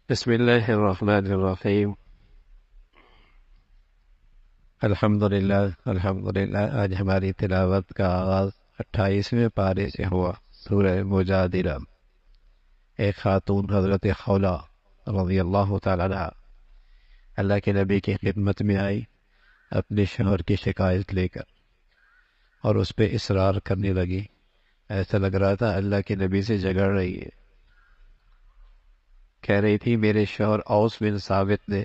بسم اللہ الرحمن الرحیم۔ الحمدللہ آج ہماری تلاوت کا آغاز 28ویں پارے سے ہوا۔ سورہ مجادلہ۔ ایک خاتون حضرت خولہ رضی اللہ تعالیٰ عنہ اللہ کے نبی کی خدمت میں آئی اپنے شوہر کی شکایت لے کر، اور اس پہ اصرار کرنے لگی۔ ایسا لگ رہا تھا اللہ کے نبی سے جھگڑ رہی ہے۔ کہہ رہی تھی میرے شوہر اوس بن ثابت نے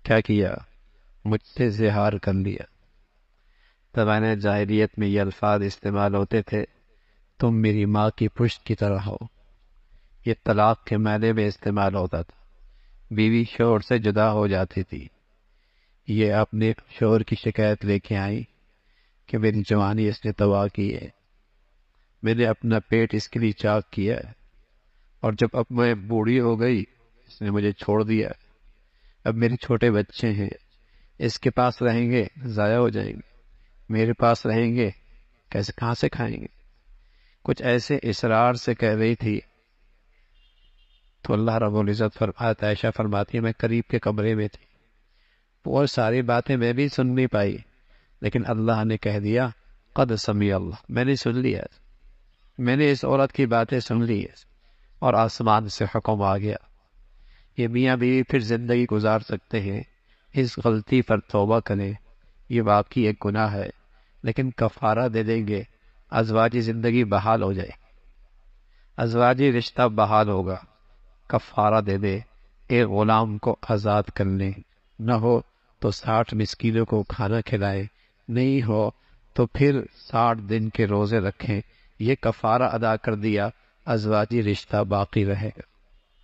کیا کیا، مجھ سے زہار کر لیا۔ زمانہ جاہلیت میں یہ الفاظ استعمال ہوتے تھے، تم میری ماں کی پشت کی طرح ہو۔ یہ طلاق کے معنی میں استعمال ہوتا تھا۔ بیوی شوہر سے جدا ہو جاتی تھی۔ یہ اپنے شوہر کی شکایت لے کے آئی کہ میری جوانی اس نے تباہ کی ہے، میں نے اپنا پیٹ اس کے لیے چاک کیا ہے، اور جب اب میں بوڑھی ہو گئی اس نے مجھے چھوڑ دیا۔ اب میرے چھوٹے بچے ہیں، اس کے پاس رہیں گے ضائع ہو جائیں گے، میرے پاس رہیں گے کہاں سے کھائیں گے۔ کچھ ایسے اصرار سے کہہ رہی تھی تو اللہ رب العزت فرماتا، عائشہ فرماتی ہے میں قریب کے کمرے میں تھی، وہ ساری باتیں میں بھی سن نہیں پائی، لیکن اللہ نے کہہ دیا قد سمیع اللہ، میں نے سن لیا، میں نے اس عورت کی باتیں سن لی ہے، اور آسمان سے حکم آ گیا۔ یہ میاں بیوی پھر زندگی گزار سکتے ہیں، اس غلطی پر توبہ کریں، یہ واقعی ایک گناہ ہے، لیکن کفارہ دے دیں گے، ازواجی زندگی بحال ہو جائے، ازواجی رشتہ بحال ہوگا۔ کفارہ دے دے، ایک غلام کو آزاد کر لیں، نہ ہو تو 60 مسکینوں کو کھانا کھلائیں، نہیں ہو تو پھر 60 دن کے روزے رکھیں۔ یہ کفارہ ادا کر دیا، ازواجی رشتہ باقی رہے گا۔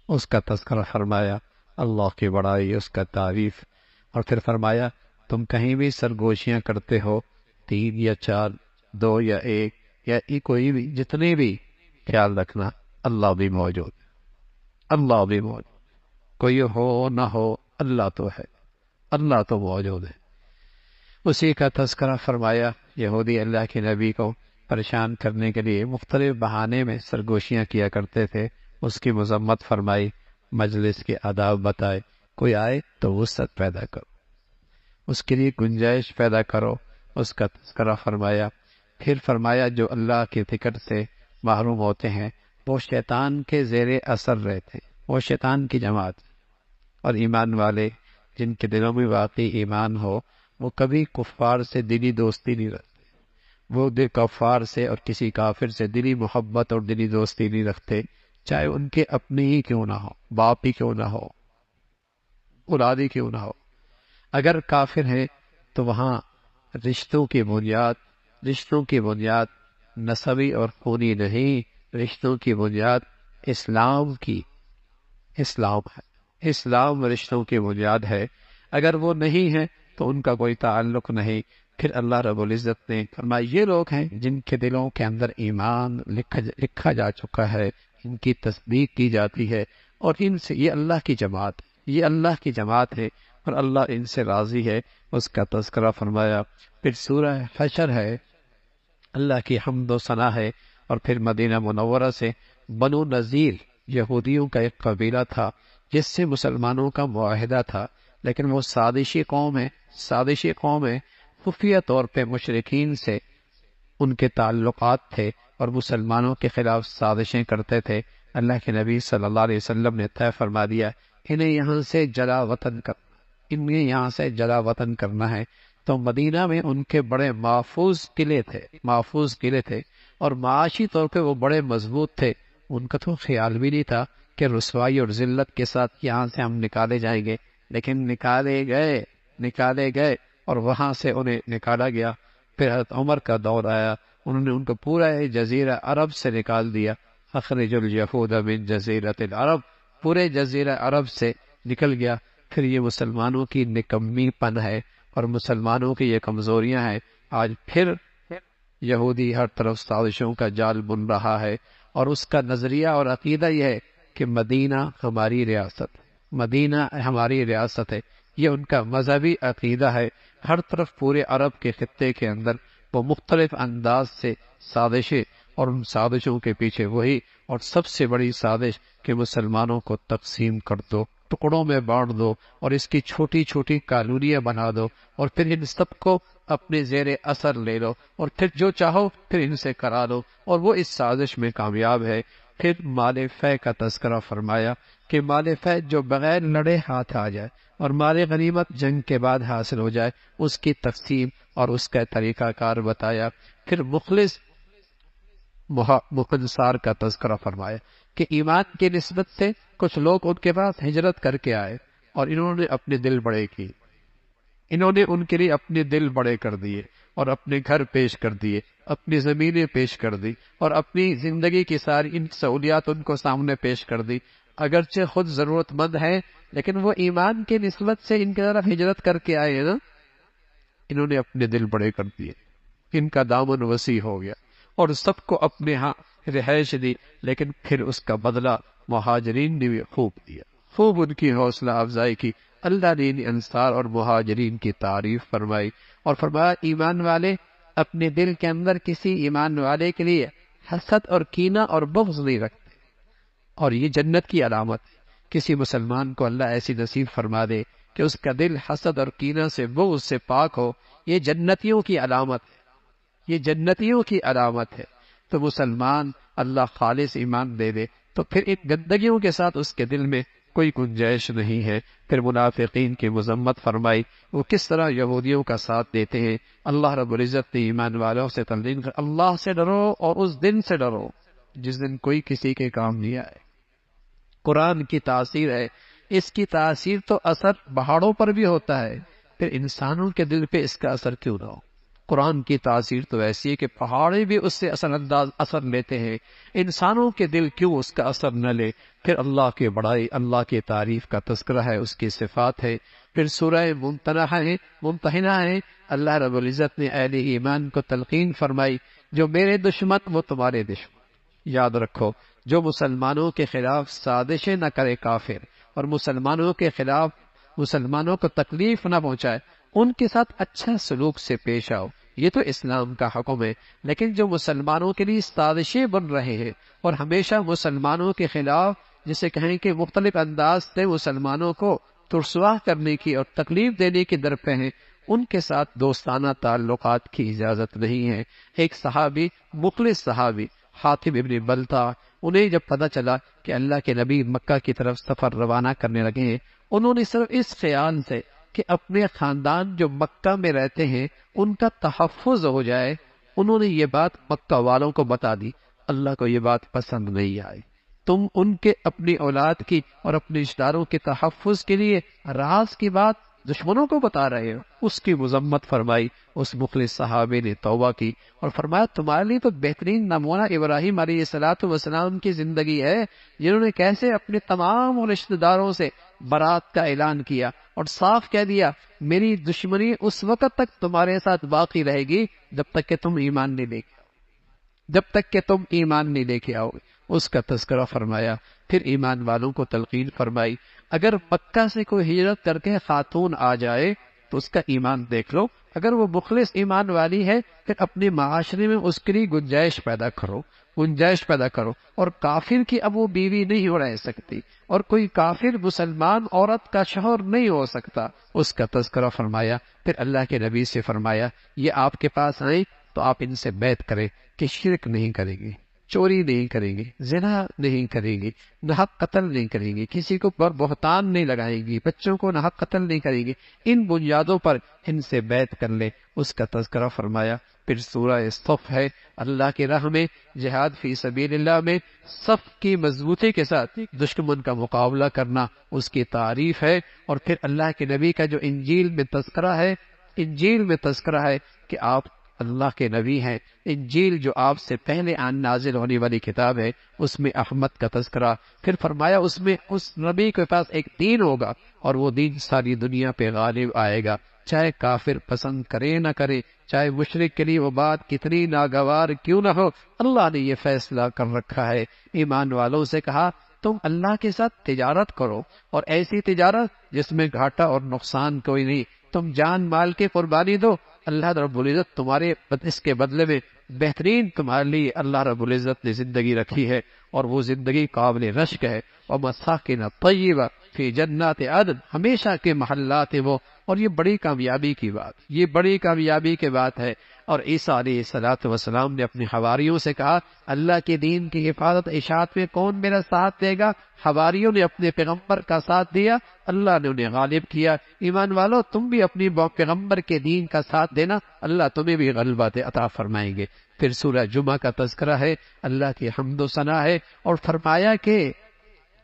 اس کا تذکرہ فرمایا، اللہ کی بڑائی، اس کا تعریف، اور پھر فرمایا تم کہیں بھی سرگوشیاں کرتے ہو، 3 یا 4، 2 یا 1 یا کوئی بھی، جتنے بھی، خیال رکھنا اللہ بھی موجود، اللہ بھی موجود، کوئی ہو نہ ہو اللہ تو ہے، اللہ تو موجود ہے۔ اسی کا تذکرہ فرمایا، یہودی اللہ کے نبی کو پریشان کرنے کے لیے مختلف بہانے میں سرگوشیاں کیا کرتے تھے، اس کی مذمت فرمائی، مجلس کے آداب بتائے، کوئی آئے تو وسعت پیدا کرو، اس کے لیے گنجائش پیدا کرو، اس کا تذکرہ فرمایا۔ پھر فرمایا جو اللہ کے ذکر سے محروم ہوتے ہیں وہ شیطان کے زیر اثر رہتے ہیں، وہ شیطان کی جماعت، اور ایمان والے جن کے دلوں میں واقعی ایمان ہو وہ کبھی کفار سے دلی دوستی نہیں رکھتے، وہ کفار سے اور کسی کافر سے دلی محبت اور دلی دوستی نہیں رکھتے، چاہے ان کے اپنے ہی کیوں نہ ہو، باپ ہی کیوں نہ ہو، اولاد ہی کیوں نہ ہو۔ اگر کافر ہے تو وہاں رشتوں کی بنیاد نسبی اور خونی نہیں، رشتوں کی بنیاد اسلام ہے، اسلام رشتوں کی بنیاد ہے۔ اگر وہ نہیں ہے تو ان کا کوئی تعلق نہیں۔ پھر اللہ رب العزت نے فرمایا یہ لوگ ہیں جن کے دلوں کے اندر ایمان لکھا جا چکا ہے، ان کی تصدیق کی جاتی ہے، اور ان سے یہ اللہ کی جماعت ہے، یہ اللہ کی جماعت ہے، اور اللہ ان سے راضی ہے، اس کا تذکرہ فرمایا۔ پھر سورہ حشر ہے، اللہ کی حمد و ثنا ہے، اور پھر مدینہ منورہ سے بنو نذیر یہودیوں کا ایک قبیلہ تھا جس سے مسلمانوں کا معاہدہ تھا، لیکن وہ سازشی قوم ہے، خفیہ طور پہ مشرکین سے ان کے تعلقات تھے اور مسلمانوں کے خلاف سازشیں کرتے تھے۔ اللہ کے نبی صلی اللہ علیہ وسلم نے طے فرما دیا انہیں یہاں سے جلا وطن کرنا ہے۔ تو مدینہ میں ان کے بڑے محفوظ قلعے تھے، اور معاشی طور پہ وہ بڑے مضبوط تھے۔ ان کا تو خیال بھی نہیں تھا کہ رسوائی اور ذلت کے ساتھ یہاں سے ہم نکالے جائیں گے، لیکن نکالے گئے اور وہاں سے انہیں نکالا گیا۔ پھر حضرت عمر کا دور آیا، انہوں نے ان کو پورا جزیرہ عرب سے نکال دیا، اخرج الیہود من جزیرۃ العرب، پورے جزیرہ عرب سے نکل گیا۔ پھر یہ مسلمانوں کی نکمی پن ہے اور مسلمانوں کی یہ کمزوریاں ہیں۔ آج پھر یہودی ہر طرف سازشوں کا جال بن رہا ہے، اور اس کا نظریہ اور عقیدہ یہ ہے کہ مدینہ ہماری ریاست ہے، یہ ان کا مذہبی عقیدہ ہے۔ ہر طرف پورے عرب کے خطے کے اندر وہ مختلف انداز سے سازشیں اور ان سازشوں کے پیچھے وہی اور سب سے بڑی سازش کہ مسلمانوں کو تقسیم کر دو، ٹکڑوں میں بانٹ دو اور اس کی چھوٹی چھوٹی کالونیاں بنا دو اور پھر ان سب کو اپنے زیر اثر لے لو اور پھر جو چاہو پھر ان سے کرا لو، اور وہ اس سازش میں کامیاب ہے۔ پھر مال فے کا تذکرہ فرمایا کہ مال فے جو بغیر لڑے ہاتھ آ جائے اور مال غنیمت جنگ کے بعد حاصل ہو جائے اس کی تقسیم اور اس کا طریقہ کار بتایا۔ پھر مخلص انصار کا تذکرہ فرمایا کہ ایمان کی نسبت سے کچھ لوگ ان کے پاس ہجرت کر کے آئے اور انہوں نے اپنے دل بڑے کی، انہوں نے ان کے لیے اپنے دل بڑے کر دیے اور اپنے گھر پیش کر دیے، اپنی زمینیں پیش کر دی اور اپنی زندگی کی ساری ان سہولیات ان کو سامنے پیش کر دی، اگرچہ خود ضرورت مند ہے لیکن وہ ایمان کی نسبت سے ان کی طرف ہجرت کر کے آئے ہیں نا، انہوں نے اپنے دل بڑے کر دیے، ان کا دامن وسیع ہو گیا اور سب کو اپنے ہاں رہائش دی، لیکن پھر اس کا بدلہ مہاجرین نے بھی خوب دیا، خوب ان کی حوصلہ افزائی کی۔ اللہ نے ان انصار اور مہاجرین کی تعریف فرمائی اور فرمایا ایمان والے اپنے دل کے اندر کسی ایمان والے کے لیے حسد اور کینہ اور بغض نہیں رکھتے، اور یہ جنت کی علامت ہے۔ کسی مسلمان کو اللہ ایسی نصیب فرما دے کہ اس کا دل حسد اور کینہ سے بغض سے پاک ہو، یہ جنتیوں کی علامت ہے، یہ جنتیوں کی علامت ہے۔ تو مسلمان اللہ خالص ایمان دے دے تو پھر ان گندگیوں کے ساتھ اس کے دل میں کوئی گنجائش نہیں ہے۔ پھر منافقین کی مذمت فرمائی، وہ کس طرح یہودیوں کا ساتھ دیتے ہیں۔ اللہ رب العزت نے ایمان والوں سے تلقین کر اللہ سے ڈرو اور اس دن سے ڈرو جس دن کوئی کسی کے کام نہیں آئے۔ قرآن کی تاثیر ہے، اس کی تاثیر تو اثر پہاڑوں پر بھی ہوتا ہے، پھر انسانوں کے دل پہ اس کا اثر کیوں نہ ہو؟ قرآن کی تاثیر تو ایسی ہے کہ پہاڑے بھی اس سے اثر لیتے ہیں، انسانوں کے دل کیوں اس کا اثر نہ لے؟ پھر اللہ کی بڑائی، اللہ کی تعریف کا تذکرہ ہے، اس کی صفات ہے۔ پھر سورہ ممتحنہ ہے، اللہ رب العزت نے اہل ایمان کو تلقین فرمائی جو میرے دشمن وہ تمہارے دشمن۔ یاد رکھو جو مسلمانوں کے خلاف سازشیں نہ کرے کافر اور مسلمانوں کے خلاف مسلمانوں کو تکلیف نہ پہنچائے، ان کے ساتھ اچھا سلوک سے پیش آؤ، یہ تو اسلام کا حکم ہے۔ لیکن جو مسلمانوں کے لیے سازشیں بن رہے ہیں اور ہمیشہ مسلمانوں کے خلاف جسے کہیں کہ مختلف انداز سے مسلمانوں کو ترسوا کرنے کی اور تکلیف دینے کی درپے ہیں، ان کے ساتھ دوستانہ تعلقات کی اجازت نہیں ہے۔ ایک صحابی، مخلص صحابی حاتم ابن بلتع، انہیں جب پتہ چلا کہ اللہ کے نبی مکہ کی طرف سفر روانہ کرنے لگے ہیں، انہوں نے صرف اس خیال سے کہ اپنے خاندان جو مکہ میں رہتے ہیں ان کا تحفظ ہو جائے، انہوں نے یہ بات مکہ والوں کو بتا دی۔ اللہ کو یہ بات پسند نہیں آئی، تم ان کے اپنی اولاد کی اور اپنے رشتہ داروں کے تحفظ کے لیے راز کی بات دشمنوں کو بتا رہے ہو۔ اس کی مذمت فرمائی، اس مخلص صحابی نے توبہ کی اور فرمایا تمہارے لیے تو بہترین نمونہ ابراہیم علیہ السلام کی زندگی ہے، جنہوں نے کیسے اپنے تمام رشتہ داروں سے برات کا اعلان کیا اور صاف کہہ دیا میری دشمنی اس وقت تک تمہارے ساتھ باقی رہے گی جب تک کہ تم ایمان نہیں لے کے جب تک کہ تم ایمان نہیں لے کے آؤ گے۔ اس کا تذکرہ فرمایا، پھر ایمان والوں کو تلقین فرمائی اگر مکہ سے کوئی ہجرت کر کے خاتون آ جائے تو اس کا ایمان دیکھ لو، اگر وہ مخلص ایمان والی ہے پھر اپنے معاشرے میں اس کے لیے گنجائش پیدا کرو اور کافر کی اب وہ بیوی نہیں ہو رہ سکتی اور کوئی کافر مسلمان عورت کا شوہر نہیں ہو سکتا، اس کا تذکرہ فرمایا۔ پھر اللہ کے نبی سے فرمایا یہ آپ کے پاس آئیں تو آپ ان سے بیعت کریں کہ شرک نہیں کریں گے، چوری نہیں کریں گے، زنا نہیں کریں گے، ناحق قتل نہیں کریں گے، کسی کو پر بہتان نہیں لگائیں گے، بچوں کو ناحق قتل نہیں کریں گے، ان بنیادوں پر ان سے بیعت کر لیں، اس کا تذکرہ فرمایا۔ پھر سورہ صف ہے، اللہ کی راہ میں جہاد فی سبیل اللہ میں صف کی مضبوطی کے ساتھ دشمن کا مقابلہ کرنا، اس کی تعریف ہے۔ اور پھر اللہ کے نبی کا جو انجیل میں تذکرہ ہے کہ آپ اللہ کے نبی ہیں، انجیل جو آپ سے پہلے نازل ہونے والی کتاب ہے اس میں احمد کا تذکرہ، پھر فرمایا اس میں اس نبی کے پاس ایک دین ہوگا اور وہ دین ساری دنیا پہ غالب آئے گا، چاہے کافر پسند کرے نہ کرے، چاہے مشرک کے لیے وہ بات کتنی ناگوار کیوں نہ ہو، اللہ نے یہ فیصلہ کر رکھا ہے۔ ایمان والوں سے کہا تم اللہ کے ساتھ تجارت کرو اور ایسی تجارت جس میں گھاٹا اور نقصان کوئی نہیں، تم جان مال کی قربانی دو، اللہ رب العزت تمہارے اس کے بدلے میں بہترین تمہارے لیے اللہ رب العزت نے زندگی رکھی ہے، اور وہ زندگی قابل رشک ہے، اور مساکن طیبہ فی جنات عدن، ہمیشہ کے محلات ہیں وہ، اور یہ بڑی کامیابی کی بات، یہ بڑی کامیابی کی بات ہے۔ اور عیسیٰ علیہ الصلوۃ والسلام نے اپنے حواریوں سے کہا اللہ کے دین کی حفاظت اشاعت میں کون میرا ساتھ دے گا؟ حواریوں نے اپنے پیغمبر کا ساتھ دیا، اللہ نے انہیں غالب کیا۔ ایمان والو تم بھی اپنی پیغمبر کے دین کا ساتھ دینا، اللہ تمہیں بھی غلبہ عطا فرمائیں گے۔ پھر سورہ جمعہ کا تذکرہ ہے، اللہ کی حمد و ثنا ہے، اور فرمایا کہ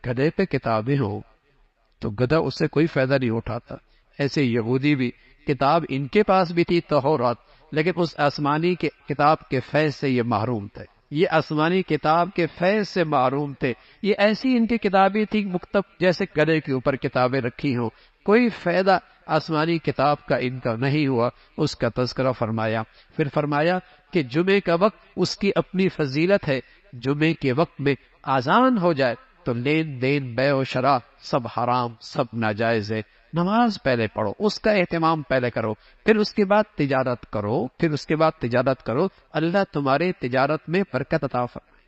گدھے پہ کتابیں ہوں تو گدھا اس سے کوئی فائدہ نہیں اٹھاتا۔ ایسے یہودی بھی کتاب ان کے پاس بھی تھی تورات، لیکن اس آسمانی کے کتاب کے فیض سے یہ محروم تھے، یہ آسمانی کتاب کے فیض سے محروم تھے۔ یہ ایسی ان کی کتابیں تھی مکتب جیسے گدھے کے اوپر کتابیں رکھی ہوں، کوئی فائدہ آسمانی کتاب کا ان کا نہیں ہوا۔ اس کا تذکرہ فرمایا، پھر فرمایا کہ جمعے کا وقت اس کی اپنی فضیلت ہے، جمعے کے وقت میں اذان ہو جائے تو لین دین بے و شراب سب حرام، سب ناجائز ہے۔ نماز پہلے پڑھو، اس کا اہتمام پہلے کرو، پھر اس کے بعد تجارت کرو، پھر اس کے بعد تجارت کرو، اللہ تمہارے تجارت میں برکت عطا فرمائے۔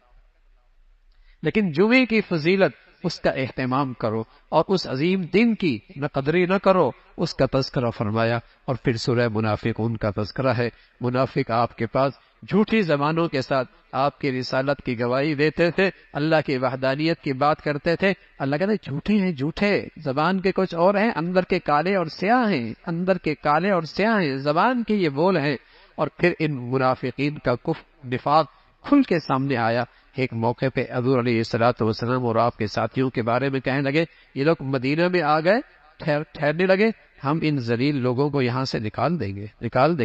لیکن جمعے کی فضیلت اس کا اہتمام کرو، اور اس عظیم دن کی نہ قدری نہ کرو، اس کا تذکرہ فرمایا۔ اور پھر سورہ منافقون کا تذکرہ ہے، منافق آپ کے پاس جھوٹی زبانوں کے ساتھ آپ کی رسالت کی گواہی دیتے تھے، اللہ کی وحدانیت کی بات کرتے تھے، اللہ کہتے جھوٹے ہیں، جھوٹے زبان کے کچھ اور ہیں، اندر کے کالے اور سیاہ ہیں، اندر کے کالے اور سیاہ ہیں، زبان کے یہ بول ہیں۔ اور پھر ان منافقین کا کفر نفاق کھل کے سامنے آیا۔ ایک موقع پہ حضور علیہ الصلوۃ والسلام اور آپ کے ساتھیوں کے بارے میں کہنے لگے یہ لوگ مدینہ میں آ گئے، ٹھہرنے لگے، ہم ان ذلیل لوگوں کو یہاں سے نکال دیں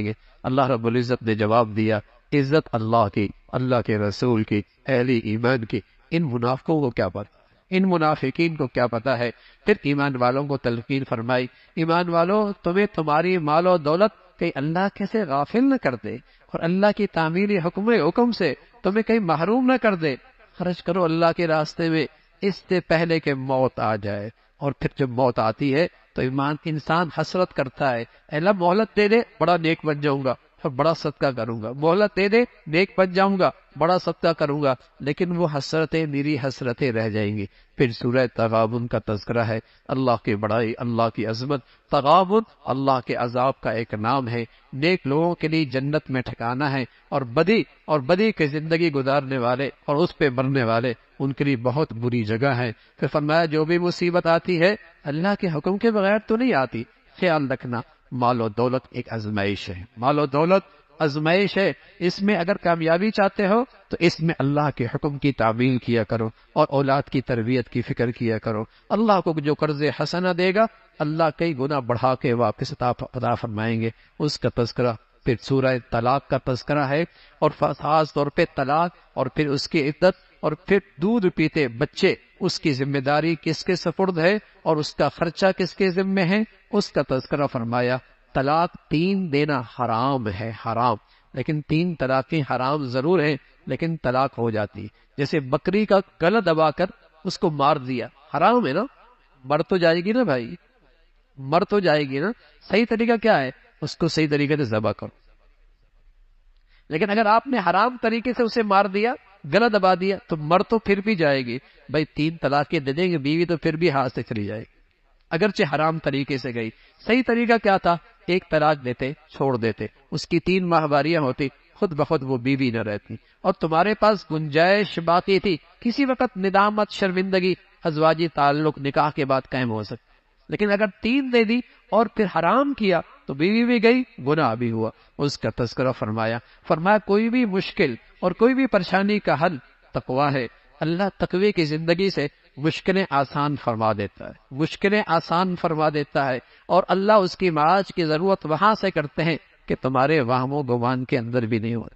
گے۔ اللہ رب العزت نے جواب دیا عزت اللہ کی، اللہ کے رسول کی، اہل ایمان کی، ان منافقوں کو کیا پتا، ان منافقین کو کیا پتا ہے۔ پھر ایمان والوں کو تلقین فرمائی، ایمان والوں تمہیں تمہاری مال و دولت کہیں اللہ کیسے غافل نہ کر دے، اور اللہ کی تعمیری حکم سے تمہیں کہیں محروم نہ کر دے، خرچ کرو اللہ کے راستے میں اس سے پہلے کہ موت آ جائے۔ اور پھر جب موت آتی ہے تو انسان حسرت کرتا ہے، اے اللہ مہلت دے دے بڑا نیک بن جاؤں گا اور بڑا صدقہ کروں گا، مہلت دے دے نیک بن جاؤں گا بڑا صدقہ کروں گا، لیکن وہ حسرتیں میری حسرتیں رہ جائیں گی۔ پھر سورہ تغابن کا تذکرہ ہے، اللہ کی بڑائی، اللہ کی عظمت۔ تغابن اللہ کے عذاب کا ایک نام ہے، نیک لوگوں کے لیے جنت میں ٹھکانہ ہے، اور بدی کی زندگی گزارنے والے اور اس پہ مرنے والے ان کے لیے بہت بری جگہ ہے۔ پھر فرمایا جو بھی مصیبت آتی ہے اللہ کے حکم کے بغیر تو نہیں آتی، خیال رکھنا مال و دولت ایک آزمائش ہے، مال و دولت آزمائش ہے، اس میں اگر کامیابی چاہتے ہو تو اس میں اللہ کے حکم کی تعمیل کیا کرو، اور اولاد کی تربیت کی فکر کیا کرو۔ اللہ کو جو قرض حسنہ دے گا اللہ کئی گنا بڑھا کے واپس عطا فرمائیں گے۔ اس کا تذکرہ پھر سورہ طلاق کا تذکرہ ہے، اور خاص طور پہ طلاق، اور پھر اس کی عدت، اور پھر دودھ پیتے بچے اس کی ذمہ داری کس کے سپرد ہے اور اس کا خرچہ کس کے ذمہ ہے، اس کا تذکرہ فرمایا۔ طلاق 3 دینا حرام ہے، حرام، لیکن 3 طلاقیں حرام ضرور ہیں لیکن طلاق ہو جاتی، جیسے بکری کا گلا دبا کر اس کو مار دیا، حرام ہے نا، مر تو جائے گی نا بھائی، مر تو جائے گی نا، صحیح طریقہ کیا ہے اس کو صحیح طریقے سے ذبح کرو۔ لیکن اگر آپ نے حرام طریقے سے اسے مار دیا، گلا دبا دیا، تو مر تو پھر بھی جائے گی بھائی، 3 طلاقیں دے دیں گے بیوی تو پھر بھی ہاتھ سے چلی جائے گی، اگرچہ حرام طریقے سے گئی۔ صحیح طریقہ کیا تھا؟ 1 طلاق دیتے، چھوڑ دیتے، اس کی 3 ماہواریاں ہوتی، خود بخود وہ بیوی نہ رہتی، اور تمہارے پاس گنجائش باقی تھی، کسی وقت ندامت، شرمندگی، ازواجی تعلق نکاح کے بعد قائم ہو سکتا۔ لیکن اگر 3 دے دی اور پھر حرام کیا تو بیوی بھی گئی، گناہ بھی ہوا۔ اس کا تذکرہ فرمایا کوئی بھی مشکل اور کوئی بھی پریشانی کا حل تقویٰ ہے، اللہ تقوی کی زندگی سے مشکلیں آسان فرما دیتا ہے، مشکلیں آسان فرما دیتا ہے، اور اللہ اس کی معاش کی ضرورت وہاں سے کرتے ہیں کہ تمہارے وہم و گمان کے اندر بھی نہیں ہوتی۔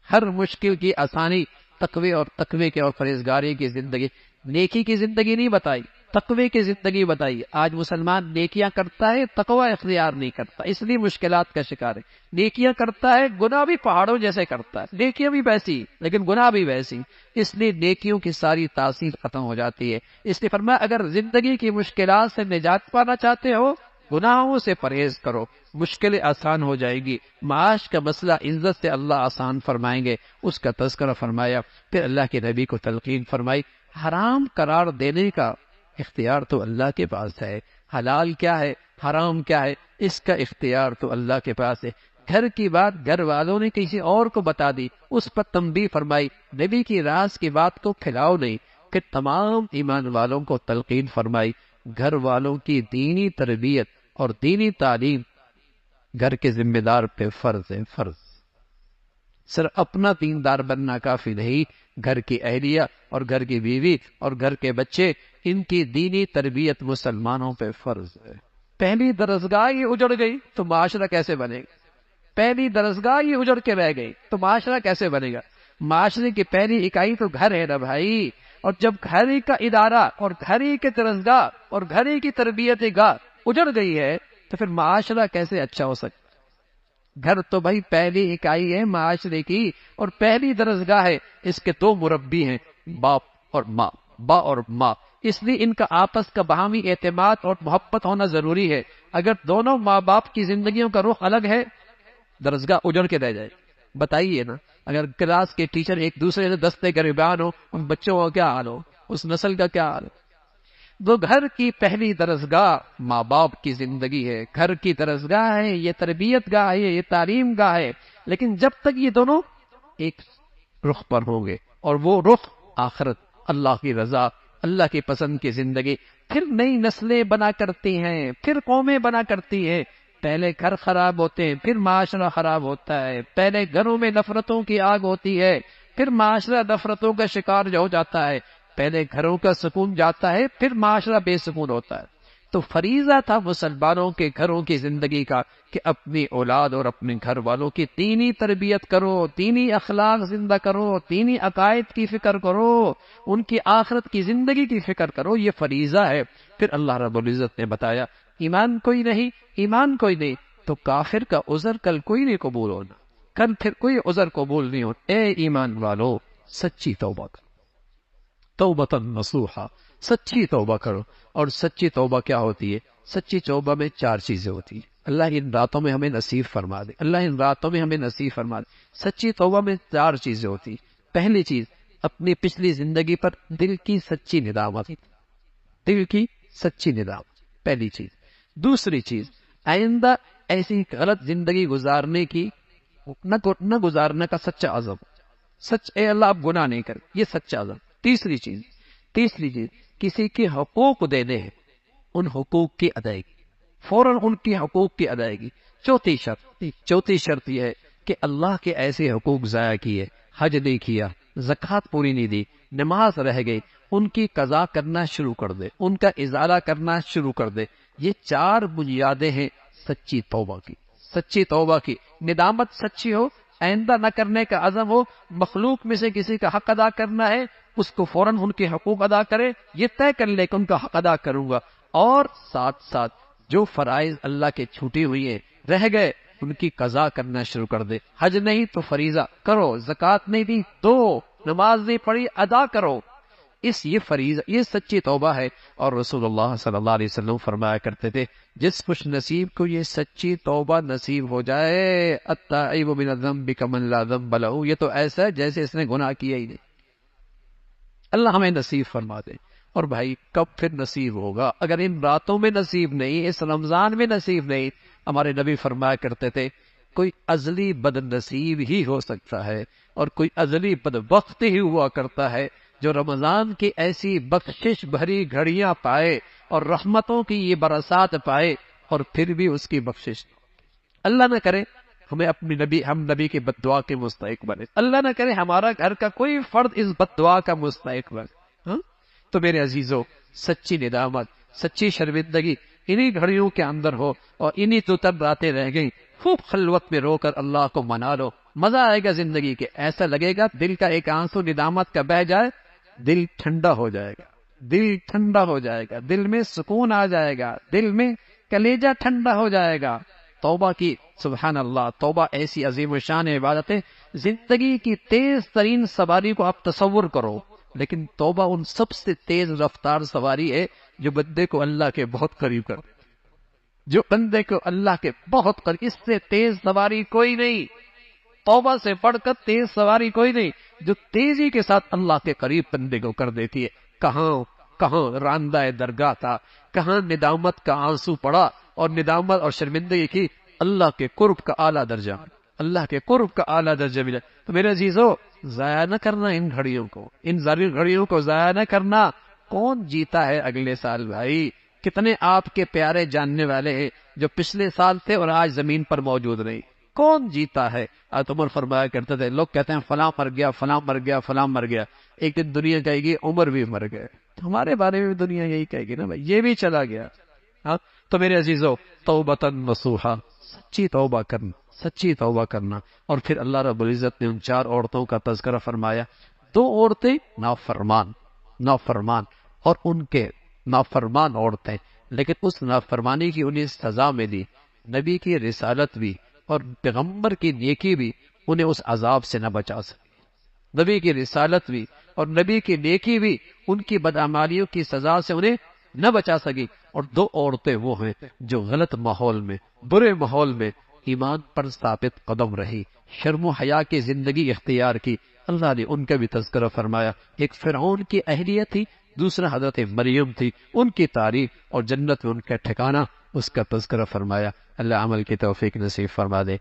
ہر مشکل کی آسانی تقوی اور تقوی کے اور پرہیزگاری کی زندگی، نیکی کی زندگی نہیں بتائی، تقوی کی زندگی بتائی۔ آج مسلمان نیکیاں کرتا ہے، تقوی اختیار نہیں کرتا، اس لیے مشکلات کا شکار ہے۔ نیکیاں کرتا ہے، گناہ بھی پہاڑوں جیسے کرتا ہے، نیکیاں بھی ویسی لیکن گناہ بھی ویسی، اس لیے نیکیوں کی ساری تاثیر ختم ہو جاتی ہے۔ اس لیے فرمایا اگر زندگی کی مشکلات سے نجات پانا چاہتے ہو گناہوں سے پرہیز کرو، مشکلیں آسان ہو جائے گی، معاش کا مسئلہ عزت سے اللہ آسان فرمائیں گے، اس کا تذکرہ فرمایا۔ پھر اللہ کے نبی کو تلقین فرمائی، حرام قرار دینے کا اختیار تو اللہ کے پاس ہے، حلال کیا ہے حرام کیا ہے اس کا اختیار تو اللہ کے پاس ہے۔ گھر کی بات گھر والوں نے کسی اور کو بتا دی، اس پر تنبیہ فرمائی، نبی کی راز کی بات کو پھیلاؤ نہیں۔ کہ تمام ایمان والوں کو تلقین فرمائی، گھر والوں کی دینی تربیت اور دینی تعلیم گھر کے ذمہ دار پہ فرض ہے، فرض۔ صرف اپنا دیندار بننا کافی نہیں، گھر کی اہلیہ اور گھر کی بیوی اور گھر کے بچے، ان کی دینی تربیت مسلمانوں پہ فرض ہے۔ پہلی درسگاہ ہی اجڑ گئی تو معاشرہ کیسے بنے گا؟ پہلی درسگاہ ہی اجڑ کے رہ گئی تو معاشرہ کیسے بنے گا؟ معاشرے کی پہلی اکائی تو گھر ہے نا بھائی، اور جب گھر ہی کا ادارہ اور گھر ہی کے درسگاہ اور گھر ہی کی تربیت گاہ اجڑ گئی ہے تو پھر معاشرہ کیسے اچھا ہو سکتا؟ گھر تو بھائی پہلی اکائی ہے معاشرے کی اور پہلی درسگاہ ہے، اس کے دو مربی ہیں، باپ اور ماں، با اور ماں، اس لیے ان کا آپس کا باہمی اعتماد اور محبت ہونا ضروری ہے۔ اگر دونوں ماں باپ کی زندگیوں کا رخ الگ ہے، درسگاہ اجڑ کے رہ جائے۔ بتائیے نا، اگر کلاس کے ٹیچر ایک دوسرے سے دستے گریبان ہو، ان بچوں کا کیا حال ہو، اس نسل کا کیا حال ہو؟ وہ گھر کی پہلی درسگاہ ماں باپ کی زندگی ہے، گھر کی درسگاہ ہے، یہ تربیت گاہ ہے، یہ تعلیم گاہ ہے، لیکن جب تک یہ دونوں ایک رخ پر ہوں گے، اور وہ رخ آخرت، اللہ کی رضا، اللہ کی پسند کی زندگی، پھر نئی نسلیں بنا کرتی ہیں، پھر قومیں بنا کرتی ہیں۔ پہلے گھر خراب ہوتے ہیں، پھر معاشرہ خراب ہوتا ہے، پہلے گھروں میں نفرتوں کی آگ ہوتی ہے، پھر معاشرہ نفرتوں کا شکار ہو جاتا ہے، پہلے گھروں کا سکون جاتا ہے، پھر معاشرہ بے سکون ہوتا ہے۔ تو فریضہ تھا مسلمانوں کے گھروں کی زندگی کا کہ اپنی اولاد اور اپنے گھر والوں کی دینی تربیت کرو، دینی اخلاق زندہ کرو، دینی عقائد کی فکر کرو، ان کی آخرت کی زندگی کی فکر کرو، یہ فریضہ ہے۔ پھر اللہ رب العزت نے بتایا، ایمان کوئی نہیں تو کافر کا عذر کل کوئی نہیں قبول ہونا، کل پھر کوئی عذر قبول نہیں ہونا۔ اے ایمان والو، سچی توبہ کرو، توبۃ نصوحا، سچی توبہ کرو۔ اور سچی توبہ کیا ہوتی ہے؟ سچی توبہ میں 4 چیزیں ہوتی ہیں، اللہ ان راتوں میں ہمیں نصیب فرما دے، اللہ ان راتوں میں ہمیں نصیب فرما دے۔ سچی توبہ میں 4 چیزیں ہوتی ہیں۔ پہلی چیز، اپنی پچھلی زندگی پر دل کی سچی ندامت، دل کی سچی ندامت، پہلی چیز۔ دوسری چیز، آئندہ ایسی غلط زندگی گزارنے کی نہ گزارنے کا سچا عزم، سچ اے اللہ اب گناہ نہیں کر، یہ سچا عزم۔ تیسری چیز کسی کے حقوق دینے ہیں، ان حقوق کی ادائیگی، فوراً ان کی حقوق کی ادائیگی۔ چوتھی شرط یہ ہے کہ اللہ کے ایسے حقوق ضائع کیے، حج نہیں کیا، زکوٰۃ پوری نہیں دی، نماز رہ گئی، ان کی قضا کرنا شروع کر دے، ان کا ازالہ کرنا شروع کر دے۔ یہ 4 بنیادیں ہیں سچی توبہ کی۔ سچی توبہ کی ندامت سچی ہو، آئندہ نہ کرنے کا عزم ہو، مخلوق میں سے کسی کا حق ادا کرنا ہے، اس کو فوراً ان کے حقوق ادا کرے، یہ طے کر لے کہ ان کا حق ادا کروں گا، اور ساتھ ساتھ جو فرائض اللہ کے چھوٹی ہوئی ہیں رہ گئے ان کی قضا کرنا شروع کر دے۔ حج نہیں تو فریضہ کرو، زکوٰۃ نہیں دی دو، نماز نہیں پڑھی ادا کرو، یہ فریضہ، یہ سچی توبہ ہے۔ اور رسول اللہ صلی اللہ علیہ وسلم فرمایا کرتے تھے، جس خوش نصیب کو یہ سچی توبہ نصیب ہو جائے، التائب من الذنب کمن لا ذنب لہ، یہ تو ایسا ہے جیسے اس نے گناہ کیا ہی نہیں۔ اللہ ہمیں نصیب فرما دے۔ اور بھائی کب پھر نصیب ہوگا؟ اگر ان راتوں میں نصیب نہیں، اس رمضان میں نصیب نہیں، ہمارے نبی فرمایا کرتے تھے کوئی ازلی بد نصیب ہی ہو سکتا ہے، اور کوئی ازلی بدبخت ہی ہوا کرتا ہے جو رمضان کی ایسی بخشش بھری گھڑیاں پائے اور رحمتوں کی یہ برسات پائے اور پھر بھی اس کی بخشش۔ اللہ نہ کرے ہم نبی کے بد دعا کے مستحق بنے، اللہ نہ کرے ہمارا گھر کا کوئی فرد اس بد دعا کا مستحق بنے۔ تو میرے عزیزو، سچی ندامت، سچی شرمندگی انہی گھڑیوں کے اندر ہو، اور انہی تو تب راتیں رہ گئیں، خوب خلوت میں رو کر اللہ کو منا لو، مزہ آئے گا زندگی کے۔ ایسا لگے گا دل کا ایک آنسو ندامت کا بہہ جائے، دل ٹھنڈا ہو جائے گا، دل ٹھنڈا ہو جائے گا، دل میں سکون آ جائے گا، دل میں کلیجہ ٹھنڈا ہو جائے گا۔ توبہ کی، سبحان اللہ، توبہ ایسی عظیم شان عبادت ہے، زندگی کی تیز ترین سواری کو آپ تصور کرو، لیکن توبہ ان سب سے تیز رفتار سواری ہے جو بندے کو اللہ کے بہت قریب کر دیتی۔ جو بندے کو اللہ کے بہت قریب، اس سے تیز سواری کوئی نہیں، توبہ سے پڑھ کر تیز سواری کوئی نہیں، جو تیزی کے ساتھ اللہ کے قریب بندے کو کر دیتی ہے۔ کہاں کہاں راندہ درگاہ تھا، کہاں ندامت کا آنسو پڑا اور ندامت اور شرمندگی کی، اللہ کے قرب کا اعلیٰ درجہ، اللہ کے قرب کا اعلیٰ درجہ ملا۔ تو میرے عزیزو، ضائع نہ کرنا ان گھڑیوں کو، ان ضروری گھڑیوں کو ضائع نہ کرنا۔ کون جیتا ہے اگلے سال بھائی؟ کتنے آپ کے پیارے جاننے والے ہیں جو پچھلے سال تھے اور آج زمین پر موجود نہیں؟ کون جیتا ہے؟ عمر فرمایا کرتے تھے، لوگ کہتے ہیں فلاں مر گیا، فلاں مر گیا، فلاں مر گیا، ایک دن دنیا کہے گی عمر بھی مر گئے۔ ہمارے بارے میں بھی دنیا یہی کہے گی نا بھائی، یہ بھی چلا گیا۔ ہاں تو میرے عزیزو، توبۃ نصوحا، سچی توبہ کرنا، سچی توبہ کرنا۔ اور پھر اللہ رب العزت نے ان 4 عورتوں کا تذکرہ فرمایا۔ 2 عورتیں نافرمان اور ان کے نافرمان عورتیں، لیکن اس نافرمانی کی انہیں سزا میں دی، نبی کی رسالت بھی اور پیغمبر کی نیکی بھی انہیں اس عذاب سے نہ بچا سکی۔ نبی کی رسالت بھی اور نبی کی نیکی بھی ان کی بدعمالیوں کی سزا سے انہیں نہ بچا سکی۔ اور 2 عورتیں وہ ہیں جو غلط ماحول میں، برے ماحول میں ایمان پر ثابت قدم رہی، شرم و حیا کی زندگی اختیار کی۔ اللہ نے ان کا بھی تذکرہ فرمایا۔ ایک فرعون کی اہلیہ تھی، دوسرا حضرت مریم تھی، ان کی تعریف اور جنت میں ان کا ٹھکانہ، اس کا تذکرہ فرمایا۔ اللہ عمل کی توفیق نصیب فرما دے۔